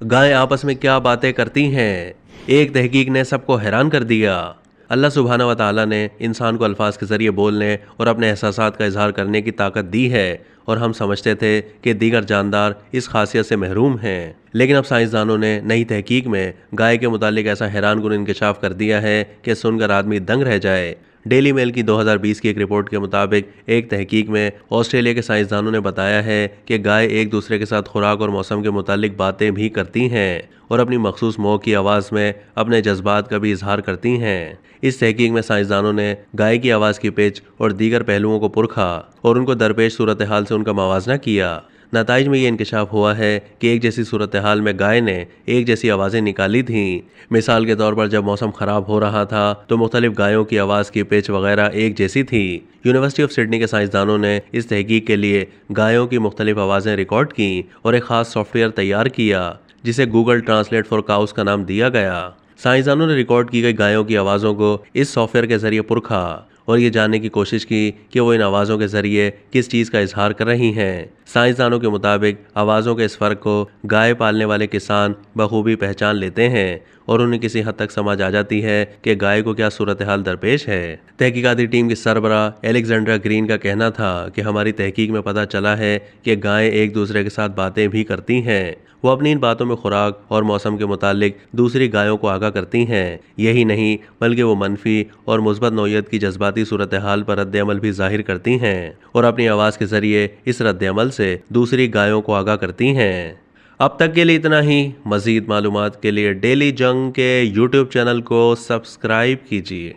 गायें आपस में क्या बातें करती हैं, एक तहकीक ने सबको हैरान कर दिया। अल्लाह सुब्हाना व तआला ने इंसान को अल्फाज के ज़रिए बोलने और अपने एहसासात का इजहार करने की ताकत दी है, और हम समझते थे कि दीगर जानदार इस खासियत से महरूम हैं। लेकिन अब साइंसदानों ने नई तहकीक में गाय के मुतालिक ऐसा हैरानकुन इंकशाफ कर दिया है कि सुनकर आदमी दंग रह जाए। डेली मेल की 2020 की एक रिपोर्ट के मुताबिक एक तहकीक में ऑस्ट्रेलिया के साइंसदानों ने बताया है कि गाय एक दूसरे के साथ खुराक और मौसम के मुतालिक बातें भी करती हैं और अपनी मखसूस मौं की आवाज़ में अपने जज्बात का भी इजहार करती हैं। इस तहकीक में साइंसदानों ने गाय की आवाज़ की पिच और दीगर पहलुओं को परखा और उनको दरपेश सूरत हाल से उनका मवाजना किया। नताइज में ये इंकशाफ हुआ है कि एक जैसी सूरत हाल में गाय ने एक जैसी आवाज़ें निकाली थीं। मिसाल के तौर पर जब मौसम ख़राब हो रहा था तो मुख्तलिफ गायों की आवाज़ की पिच वगैरह एक जैसी थी। यूनिवर्सिटी ऑफ सिडनी के साइंसदानों ने इस तहकीक के लिए गायों की मुख्तलिफ आवाज़ें रिकॉर्ड की और एक ख़ास सॉफ्टवेयर तैयार किया जिसे गूगल ट्रांसलेट फॉर काउस का नाम दिया गया। साइंसदानों ने रिकॉर्ड की गई गायों की आवाज़ों को इस सॉफ्टवेयर के ज़रिए परखा और ये जानने की कोशिश की कि वो इन आवाज़ों के ज़रिए किस चीज़ का इजहार कर रही हैं। साइंसदानों के मुताबिक आवाज़ों के इस फ़र्क को गाय पालने वाले किसान बखूबी पहचान लेते हैं और उन्हें किसी हद तक समझ आ जाती है कि गाय को क्या सूरत हाल दरपेश है। तहकीकाती टीम की सरबराह एलेक्जेंड्रा ग्रीन का कहना था कि हमारी तहकीक में पता चला है कि गायें एक दूसरे के साथ बातें भी करती हैं। वो अपनी इन बातों में खुराक और मौसम के मुतालिक दूसरी गायों को आगाह करती हैं। यही नहीं बल्कि वो मनफी और मुस्बत नौयत की जज्बाती सूरत हाल पर रद्द-ए-अमल भी जाहिर करती हैं और अपनी आवाज़ के ज़रिए इस रद्द-ए-अमल से दूसरी गायों को आगाह करती हैं। अब तक के लिए इतना ही। मज़ीद मालूमात के लिए डेली जंग के यूट्यूब चैनल को सब्सक्राइब कीजिए।